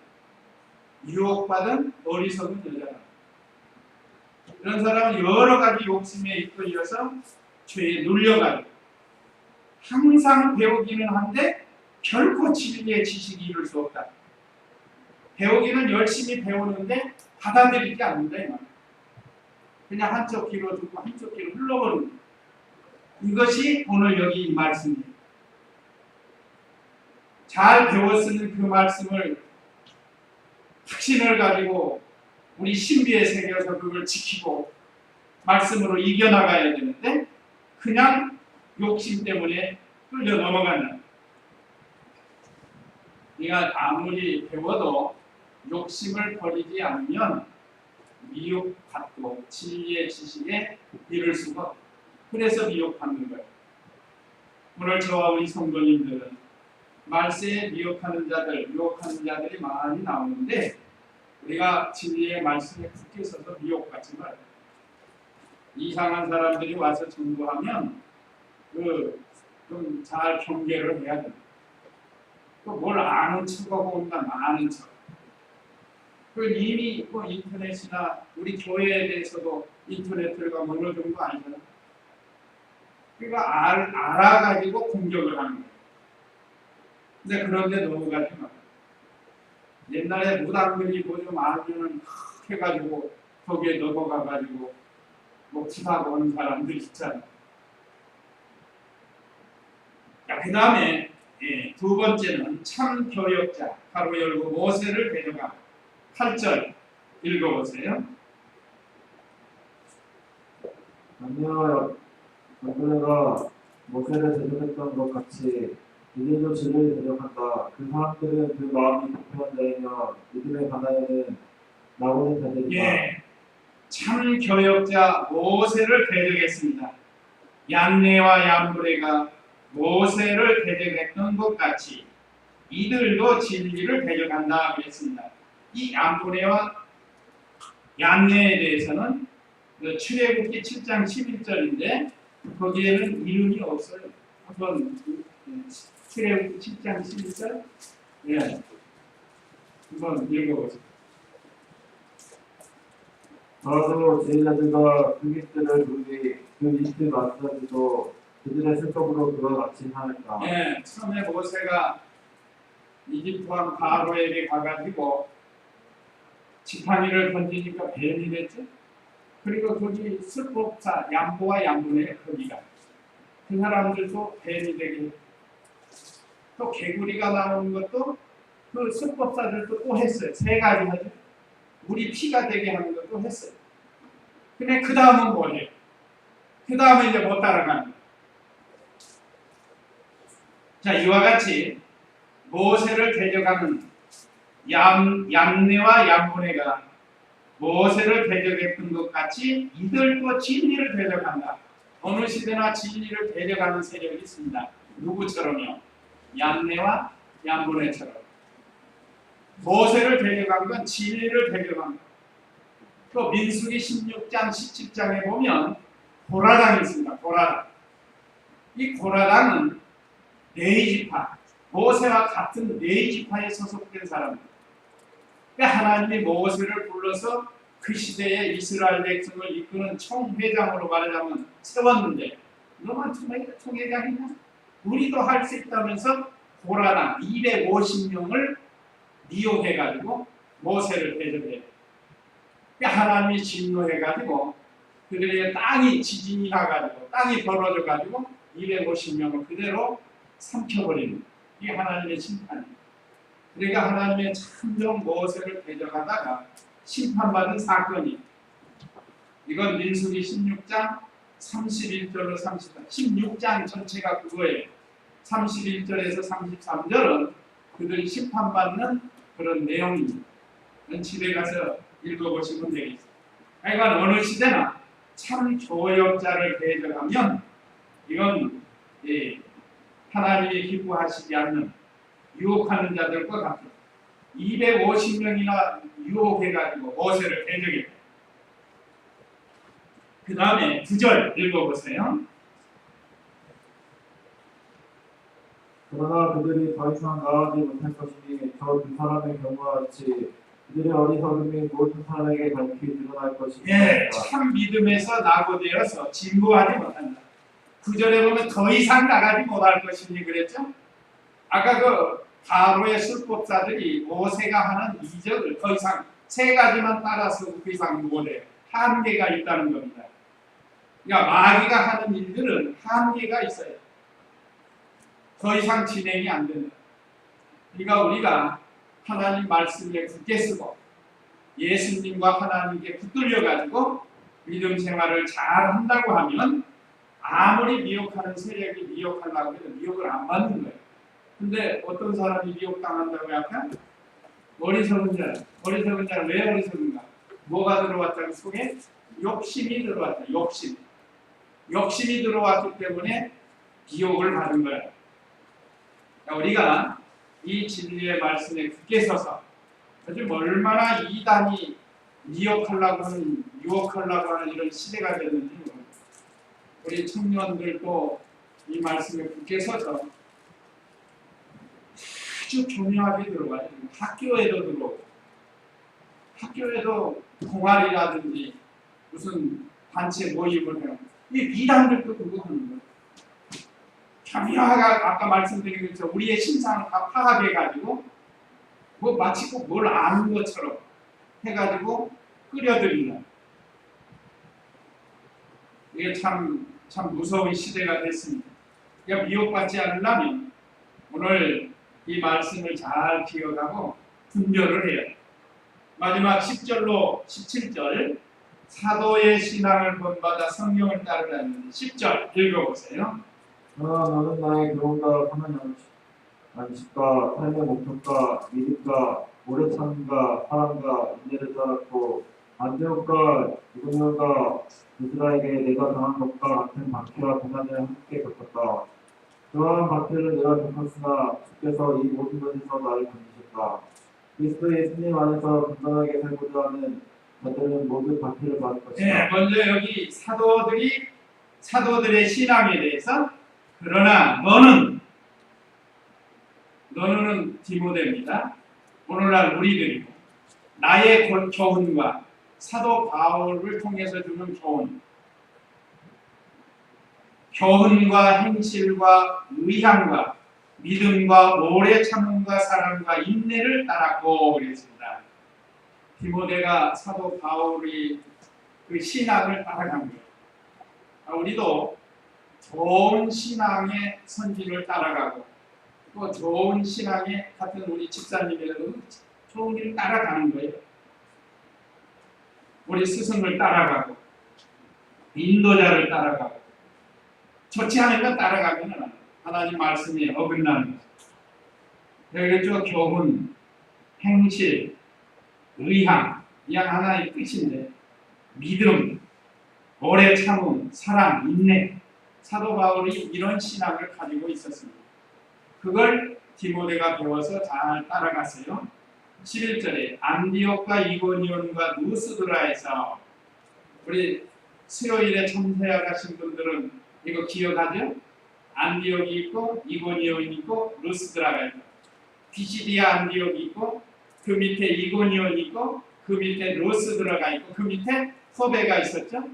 Speaker 1: 유혹받은 어리석은 여자다. 이런 사람은 여러 가지 욕심에 이끌려서 죄에 눌려가지고 항상 배우기는 한데 결코 진리의 지식이 이룰 수 없다. 배우기는 열심히 배우는데 받아들이지 않는다. 이 말이에요. 그냥 한쪽 귀로 듣고 한쪽 귀로 흘러버리는 거예요. 이것이 오늘 여기 이 말씀이에요. 잘 배웠으면 그 말씀을 확신을 가지고 우리 신비에 새겨서 그걸 지키고 말씀으로 이겨나가야 되는데 그냥 욕심 때문에 끌려 넘어간다. 우리가 아무리 배워도 욕심을 버리지 않으면 미혹받고 진리의 지식에 이를 수가 없고 그래서 미혹받는 거예요. 오늘 저와 우리 성도님들은 말세에 미혹하는 자들이 많이 나오는데 우리가 진리의 말씀에 굳게 서서 미혹받지 말아요. 이상한 사람들이 와서 전도하면 좀 잘 경계를 해야 됩니다. 또 뭘 아는 척하고 온다 아는 척. 이미 인터넷이나 우리 교회에 대해서도 인터넷을 가면 어느 정도 알잖아요. 그러니까 알아가지고 공격을 하는 거예요. 근데 그런데 넘어가지 마. 옛날에 무당들이 좀 알면은 해가지고 거기에 넘어가가지고 치다고 오는 사람들 있잖아요. 그 다음에 두 번째는 참 교역자 가로 열고 모세를 데려가 8절 읽어보세요.
Speaker 2: 만약 너희가 모세를 대적했던 것 같이 이들도 진리를 대적한다. 그 사람들은 그 마음이 급한 자이며 이들의 가나에는 나오는 자들이다.
Speaker 1: 참 교역자 모세를 대적했습니다. 얀네와 얀브레가 모세를 대적했던 것 같이 이들도 진리를 대적한다 그랬습니다. 이 얀브레와 얀네에 대해서는 출애굽기 7장 11절인데 거기에는 이름이 없어요. 한번 출애굽기 7장 11절 한번 읽어보세요.
Speaker 2: 바로도 제자들과 그리스도를 부르니 그 이집트 마스터들도 그들의 술법으로 그와 같이 하였다.
Speaker 1: 처음에 모세가 이집트 왕 바로에게 가가지고 지팡이를 던지니까 뱀이 됐죠. 그리고 거기 술법사 얀보와 얀분의 거기가 그 사람들도 뱀이 되게 또 개구리가 나오는 것도 그 술법사들도 또 했어요. 세 가지 하죠. 우리 피가 되게 하는 것도 했어요. 근데 그 다음은 뭐예요? 그 다음에 이제 못 따라가는 거예요. 자, 이와 같이 모세를 대적하는 얀네와 얀보네가 모세를 대적했던 것 같이 이들도 진리를 대적한다. 어느 시대나 진리를 대적하는 세력이 있습니다. 누구처럼요? 얀네와 얀보네처럼. 모세를 대적한 건 진리를 대적한 것. 또 민수기 16장 17장에 보면 고라당이 있습니다. 고라당. 이 고라당은 네이지파 모세와 같은 네 지파에 소속된 사람들. 그러니까 하나님이 모세를 불러서 그 시대에 이스라엘 백성을 이끄는 총회장으로 말하자면 세웠는데 너만 총회장이냐? 우리도 할 수 있다면서 고라당 250명을 니용해가지고 모세를 대접해. 그러니까 하나님이 진노해가지고 그들의 땅이 지진이 나가지고 땅이 벌어져가지고 250명을 그대로 삼켜버리는 이게 하나님의 심판이에요. 그러니까 하나님의 참정 모세를 대적하다가 심판받은 사건이 이건 민수기 16장 31절로 33 16장 전체가 그거예요. 31절에서 33절은 그들이 심판받는 그런 내용입니다. 집에 가서 읽어보시면 되겠습니다. 그러니까 어느 시대나 참 조역자를 대적하면 이건 하나님이 기뻐하시지 않는 유혹하는 자들과 같아요. 250명이나 유혹해가지고 모세를 대적했다. 그 다음에 9절 읽어보세요.
Speaker 2: 그러나 그들이 더 이상 나아가지 못할 것이니 저 두 사람의 경우와 같이 그들의 어리석음이 모든 사람에게 밝히 드러날 것이니
Speaker 1: 참 믿음에서 낙오되어서 진보하지 못한다. 9절에 보면 더 이상 나가지 못할 것이니 그랬죠? 아까 그 바로의 술법사들이 모세가 하는 이적을 더 이상 세 가지만 따라서 그 이상 못해. 한계가 있다는 겁니다. 그러니까 마귀가 하는 일들은 한계가 있어요. 더 이상 진행이 안 된다. 그러니까 우리가 하나님 말씀에 굳게 쓰고 예수님과 하나님께 붙들려가지고 믿음 생활을 잘 한다고 하면 아무리 미혹하는 세력이 미혹하려고 해도 미혹을 안 받는 거예요. 근데 어떤 사람이 미혹당한다고 약간 어리석은 자는 왜 어리석은가? 뭐가 들어왔다는 속에 욕심이 들어왔다. 욕심이 들어왔기 때문에 미혹을 받은 거야. 우리가 이 진리의 말씀에 굳게 서서 요즘 얼마나 이단이 유혹하려고 하는 이런 시대가 됐는지 우리 청년들도 이 말씀에 굳게 서서 아주 교묘하게 들어가요. 학교에도 들어오고 학교에도 동아리라든지 무슨 단체 모임을 해요. 이 이단들도 그거 하는 거예요. 교묘하게 아까 말씀드린 것처럼 우리의 신상을 다 파악해가지고 뭐 마치 꼭 뭘 아는 것처럼 해가지고 끌어들이는 이게 참 무서운 시대가 됐습니다. 그러니까 미혹받지 않으려면 오늘 이 말씀을 잘 기억하고 분별을 해요. 마지막 10절로 17절 사도의 신앙을 본받아 성령을 따르라는 10절 읽어보세요.
Speaker 2: 그러나 너는 나의 교훈과 선한 양식과 삶의 목표과 믿음과 오래 참음과 사랑과 인내를 따랐고 안디옥과 이고니온과 루스라에게 내가 당한 것과 같은 박해와 고난을 함께 겪었다. 그러한 박해를 내가 겪었으나 주께서 이 모든 것에서 나를 건지셨다. 그리스도 예수님 안에서 건강하게 살고자 하는 자들은 모두 박해를 받을 것이다.
Speaker 1: 먼저 여기 사도들의 신앙에 대해서 그러나 너는 디모데입니다. 오늘날 우리들이고 나의 교훈과 사도 바울을 통해서 주는 교훈과 행실과 의향과 믿음과 오래 참음과 사랑과 인내를 따랐고 그랬습니다. 디모데가 사도 바울이 그 신앙을 따라간 거예요. 우리도 좋은 신앙의 선진을 따라가고 또 좋은 신앙의 같은 우리 집사님이라도 좋은 길을 따라가는 거예요. 우리 스승을 따라가고 인도자를 따라가고 좋지 않은 건 따라가면 하나님 말씀이 어긋나는 거죠. 여기죠. 교훈, 행실, 의향 이양 하나의 뜻인데 믿음, 오래 참음, 사랑, 인내 사도 바울이 이런 신앙을 가지고 있었습니다. 그걸 디모데가 배워서 잘 따라갔어요. 11절에 안디옥과 이고니온과 누스드라에서 우리 수요일에 참새야 가신 분들은 이거 기억하죠? 안디옥이 있고 이고니온이 있고 루스드라가 있고 피시디아 안디옥이 있고 그 밑에 이고니온이 있고 그 밑에 루스드라가 있고 그 밑에 포베가 있었죠.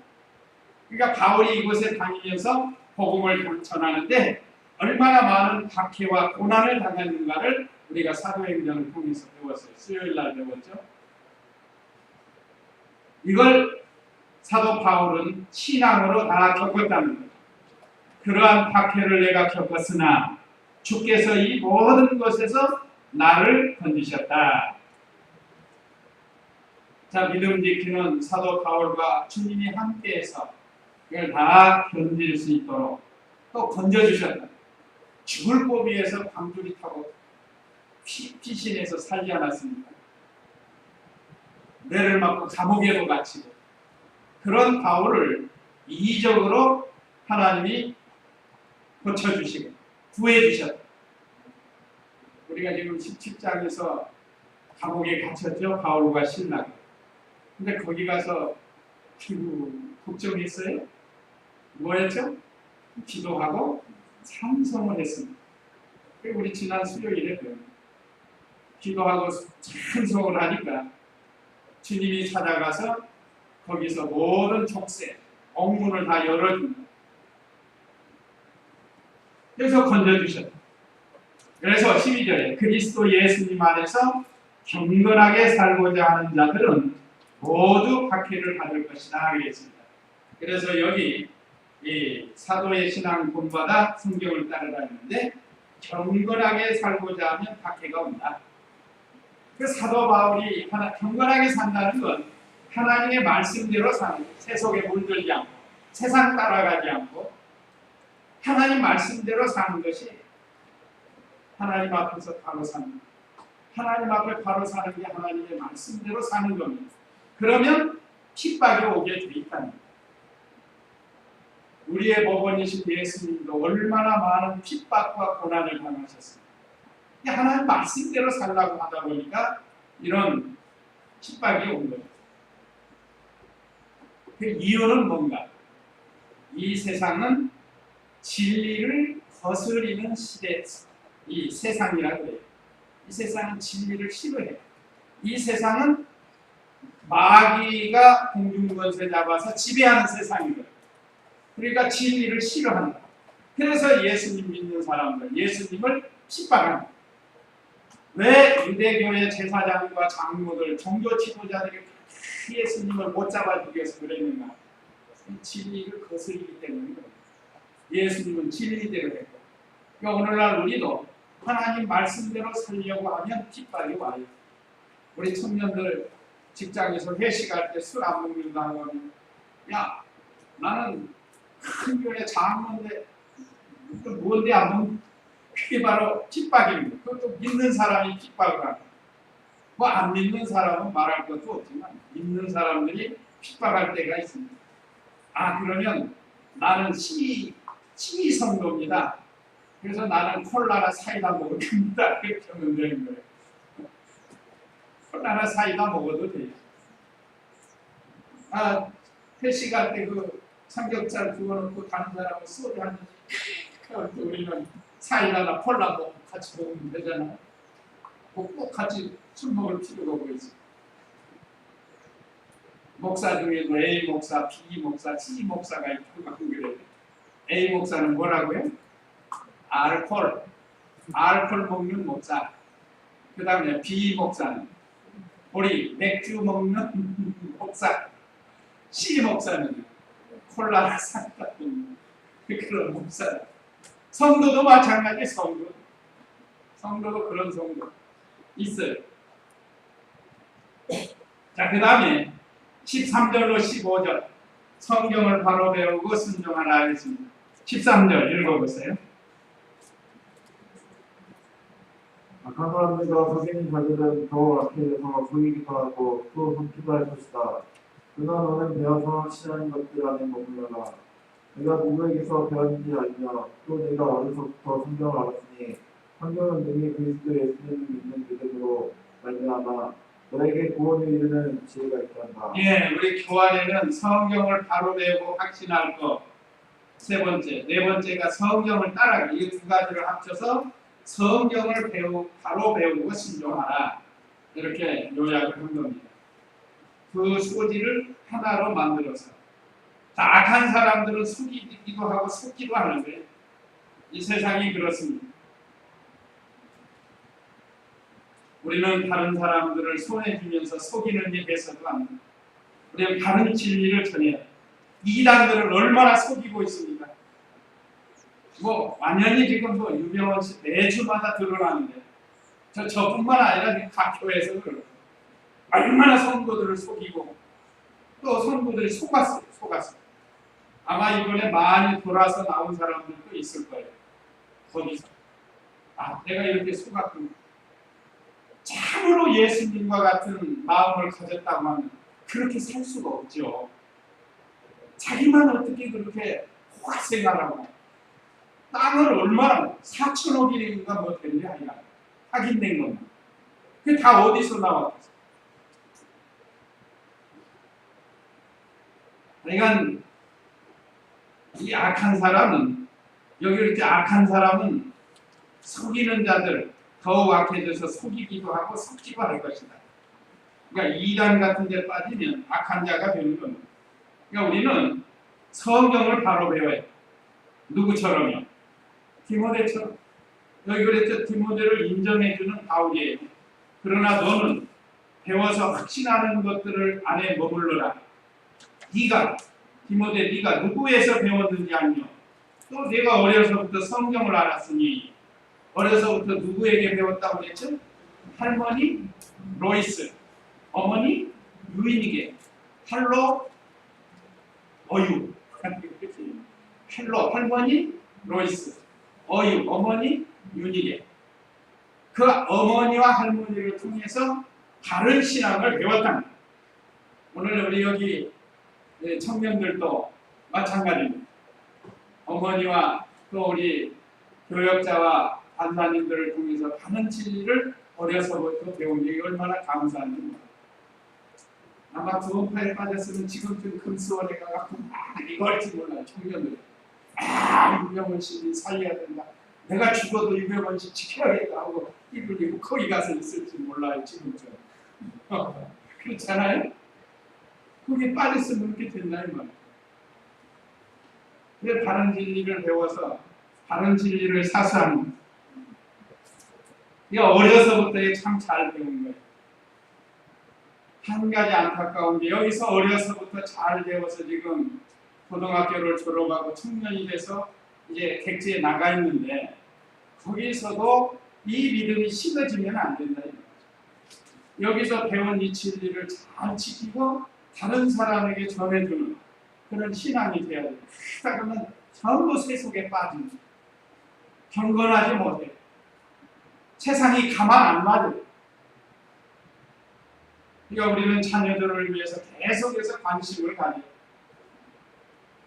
Speaker 1: 그러니까 바울이 이곳에 다니면서 복음을 전하는데 얼마나 많은 박해와 고난을 당했는가를 우리가 사도행전을 통해서 배웠어요. 수요일 날 배웠죠. 이걸 사도 바울은 신앙으로 다 겪었다는 거예요. 그러한 박해를 내가 겪었으나 주께서 이 모든 것에서 나를 건지셨다. 자, 믿음 지키는 사도 바울과 주님이 함께해서 이걸 다 견딜 수 있도록 또 건져주셨다. 죽을 고비에서 광주리 타고 피신해서 살지 않았습니까? 뇌를 맞고 감옥에도 갇히고 그런 바울을 이기적으로 하나님이 고쳐주시고 구해주셨다. 우리가 지금 17장에서 감옥에 갇혔죠. 바울과 실라가. 근데 거기 가서 걱정했어요. 뭐였죠? 기도하고 찬송을 했습니다. 우리 지난 수요일에 기도하고 찬송을 하니까 주님이 찾아가서 거기서 모든 족쇄, 옥문을 다 열어준다. 그래서 건져주셨다. 그래서 12절에 그리스도 예수님 안에서 경건하게 살고자 하는 자들은 모두 박해를 받을 것이다 하겠습니다. 그래서 여기 이 사도의 신앙 본받아 성경을 따르라 했는데 경건하게 살고자 하면 박해가 온다. 그 사도 바울이 경건하게 산다는 건 하나님의 말씀대로 사는 거예요. 세속에 물들지 않고 세상 따라가지 않고 하나님 말씀대로 사는 것이 하나님 앞에서 바로 사는 거예요. 하나님 앞에 바로 사는 게 하나님의 말씀대로 사는 겁니다. 그러면 핍박이 오게 돼 있다는 거예요. 우리의 법원이신 예수님도 얼마나 많은 핍박과 고난을 당하셨습니까? 하나님 말씀대로 살라고 하다 보니까 이런 핍박이 온 거예요. 그 이유는 뭔가? 이 세상은 진리를 거스리는 시대, 이 세상이라고 해요. 이 세상은 진리를 싫어해요. 이 세상은 마귀가 공중권세 잡아서 지배하는 세상이거든요. 그러니까 진리를 싫어한다. 그래서 예수님 믿는 사람들, 예수님을 핍박한다. 왜 유대교의 제사장과 장로들, 종교 지도자들이 예수님을 못 잡아주기 위해서 그랬는가? 진리를 거스르기 때문입니다. 예수님은 진리대로 했고, 그러니까 오늘날 우리도 하나님 말씀대로 살려고 하면 핍박이 와요. 우리 청년들 직장에서 회식할 때 술 안 먹는다 하면, 야, 나는 큰 교회 장로인데 뭔데 안 먹는? 그게 바로 핍박입니다. 그것도 믿는 사람이 핍박을 합니다. 뭐 안 믿는 사람은 말할 것도 없지만 믿는 사람들이 핍박할 때가 있습니다. 아, 그러면 나는 시위 성도입니다. 그래서 나는 콜라나 사이다 먹을 겁니다. 그렇게 하면 되는 거예요. 콜라나 사이다 먹어도 돼요. 아, 회식할 때 그 삼겹살 구워놓고 다른 사람은 소주 한 잔, 우리는 사이다나 콜라 먹고 같이 먹으면 되잖아요. 꼭 같이 술 먹을 필요가 뭐 있어. 목사 중에도 A 목사, B 목사, C 목사가 있고 그래요. A 목사는 뭐라고요? 알코올 먹는 목사. 그 다음에 B 목사는 우리 맥주 먹는 목사. C 목사는 콜라를 샀다 그런 목사. 성도도 마찬가지. 성도도 그런 성도 있어요. 자, 그 다음에 13절로 15절 성경을 바로 배우고 순종하라 하겠습니다. 13절 읽어보세요.
Speaker 2: 악한 사람들과 속이는 자들은 더 악해져서 속이기도 하고 또 숨기도 할 것이다. 그러나 너는 배워서 신하는 것들 안에 머물러라. 내가 누구에게서 배웠는지 알며 또 내가 어려서부터 성경을 알았으니 성경은 능히 그리스도 예수님을 믿는 믿음으로 말미암아 너에게 구원을 이루는 지혜가 있단다.
Speaker 1: 예, 우리 교환에는 성경을 바로 배우고 확신할 것, 세 번째, 네 번째가 성경을 따라가기. 이 두 가지를 합쳐서 성경을 바로 배우고 신종하라. 이렇게 요약을 한 겁니다. 그 소지를 하나로 만들어서 악한 사람들은 속이기도 하고 속기도 하는데 이 세상이 그렇습니다. 우리는 다른 사람들을 손해주면서 속이는 일 해서도 안 됩니다. 우리는 바른 진리를 전해야 돼요. 이단들을 얼마나 속이고 있습니까? 완전히 지금 유병원 씨 매주마다 드러나는데 저뿐만 아니라 각 교회에서 그래요. 얼마나 성도들을 속이고 또 성도들이 속았어요. 아마 이번에 많이 돌아서 나온 사람들도 있을 거예요. 거기서 내가 이렇게 속았구나. 참으로 예수님과 같은 마음을 가졌다고 하면 그렇게 살 수가 없죠. 자기만 어떻게 그렇게 호각생활하고 땅을 얼마나 4천억인가 되냐 확인된 것만. 그게 다 어디서 나왔겠어요? 그러니까 이 악한 사람은 여기 이렇게 악한 사람은 속이는 자들 더욱 악해져서 속이기도 하고 속기도 할 것이다. 그러니까 이단 같은 데 빠지면 악한 자가 되는 겁니다. 그러니까 우리는 성경을 바로 배워야 돼. 누구처럼요? 디모데처럼. 여기 그랬죠. 디모데를 인정해주는 바울이에요. 그러나 너는 배워서 확신하는 것들을 안에 머물러라. 디모데 네가 누구에서 배웠는지 알며 또 내가 어려서부터 성경을 알았으니 어려서부터 누구에게 배웠다고 그랬죠? 할머니 로이스, 어머니 유인에게 할로 어유 할머니 로이스, 어유 어머니 유니게 그 어머니와 할머니를 통해서 바른 신앙을 배웠답니다. 오늘 우리 여기 청년들도 마찬가지입니다. 어머니와 또 우리 교역자와 간사님들을 통해서 바른 진리를 어려서부터 배운 게 얼마나 감사한지 몰라요. 아마 두번파에 빠졌으면 지금쯤 금수원에 가서 이거 할지 몰라요. 청년들. 유병원 씨 살려야 된다. 내가 죽어도 유병원 씨 지켜야겠다 하고 이불리고 거기 가서 있을지 몰라요. 지금쯤. 그렇잖아요? 거기에 빠졌으면 그렇게 된다 이 말이에요. 그래 바른 진리를 배워서 바른 진리를 사수하는 거예요. 이거 어려서부터 참 잘 배운 거예요. 한 가지 안타까운 게 여기서 어려서부터 잘 배워서 지금 고등학교를 졸업하고 청년이 돼서 이제 객지에 나가 있는데 거기서도 이 믿음이 식어지면 안 된다. 여기서 배운 이 진리를 잘 지키고 다른 사람에게 전해주는 그런 신앙이 돼야 돼요. 그러면 전부 세속에 빠집니다. 경건하지 못해요. 세상이 가만 안 놔둬요. 그러니까 우리는 자녀들을 위해서 계속해서 관심을 가져요.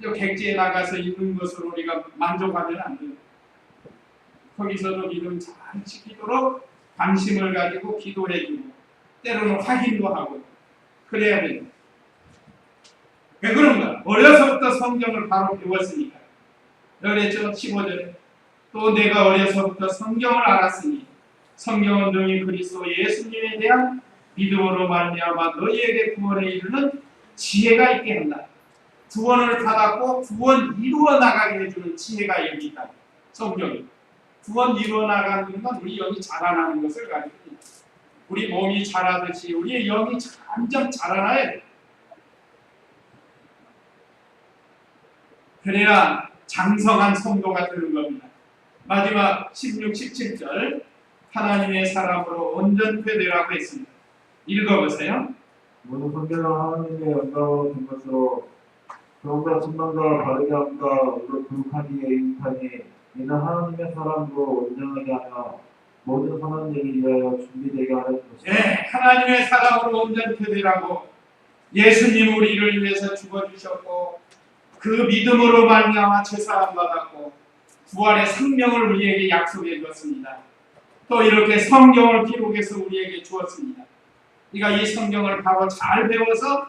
Speaker 1: 객지에 나가서 있는 것으로 우리가 만족하면 안 돼요. 거기서도 믿음 잘 지키도록 관심을 가지고 기도해주고 때로는 확인도 하고 그래야 돼요. 왜 그런가? 어려서부터 성경을 바로 배웠으니까. 그랬죠? 15절에 또 내가 어려서부터 성경을 알았으니 성경은 능히 그리스도 예수님에 대한 믿음으로 말미암아 너희에게 구원에 이르는 지혜가 있게 한다. 구원을 받았고 구원 이루어 나가게 해주는 지혜가 여기 있다. 성경이. 구원 이루어 나가는 건 우리 영이 자라나는 것을 가지고 있다. 우리 몸이 자라듯이 우리의 영이 점점 자라나야 돼. 그래야 장성한 성도가 되는 겁니다. 마지막 16, 17절 하나님의 사람으로 온전케 되라고 했습니다. 읽어보세요.
Speaker 2: 모든 성경은 하나님의 영광으로 된 것으로 그런가 천만과 바르게 함과 우리를 거룩하기에 이익하니 이는 하나님의 사람으로 온전하게 하며 모든 선한 일을 위하여 준비되게 하는 것이다.
Speaker 1: 네, 하나님의 사람으로 온전케 되라고 예수님 우리를 위해서 죽어주셨고 그 믿음으로 말미암아 죄사함 받았고 부활의 생명을 우리에게 약속해 주었습니다. 또 이렇게 성경을 기록해서 우리에게 주었습니다. 그러니까 이 성경을 바로 잘 배워서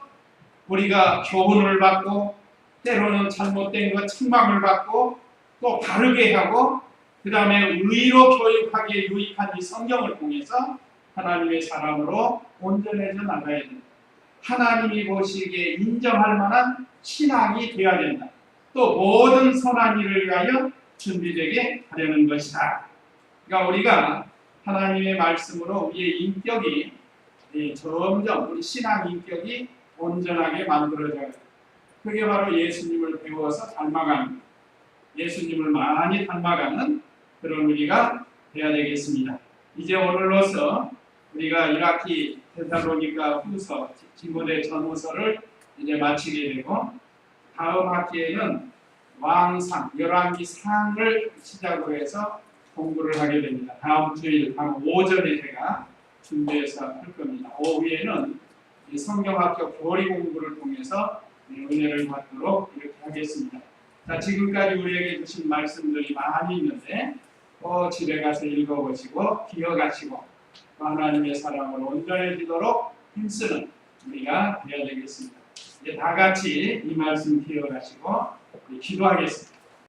Speaker 1: 우리가 교훈을 받고 때로는 잘못된 것 책망을 받고 또 바르게 하고 그 다음에 의로 교육하기에 유익한 이 성경을 통해서 하나님의 사람으로 온전해져 나가야 된다. 하나님이 보시기에 인정할 만한 신앙이 되어야 된다. 또 모든 선한 일을 위하여 준비되게 하려는 것이다. 그러니까 우리가 하나님의 말씀으로 우리의 인격이 점점 우리 신앙 인격이 온전하게 만들어져요. 그게 바로 예수님을 배워서 닮아가는, 예수님을 많이 닮아가는 그런 우리가 되어야 되겠습니다. 이제 오늘로서 우리가 1학기 데살로니가 후서, 디모데 전후서를 이제 마치게 되고 다음 학기에는 왕상, 열왕기 상을 시작으로 해서 공부를 하게 됩니다. 다음 주일, 다음 오전에 제가 준비해서 할 겁니다. 오후에는 이 성경학교 교리 공부를 통해서 은혜를 받도록 이렇게 하겠습니다. 자, 지금까지 우리에게 주신 말씀들이 많이 있는데 집에 가서 읽어보시고 기억하시고 하나님의 사랑으로 온전해지도록 힘쓰는 우리가 되어야 되겠습니다. 이제 다 같이 이 말씀 기억하시고 기도하겠습니다.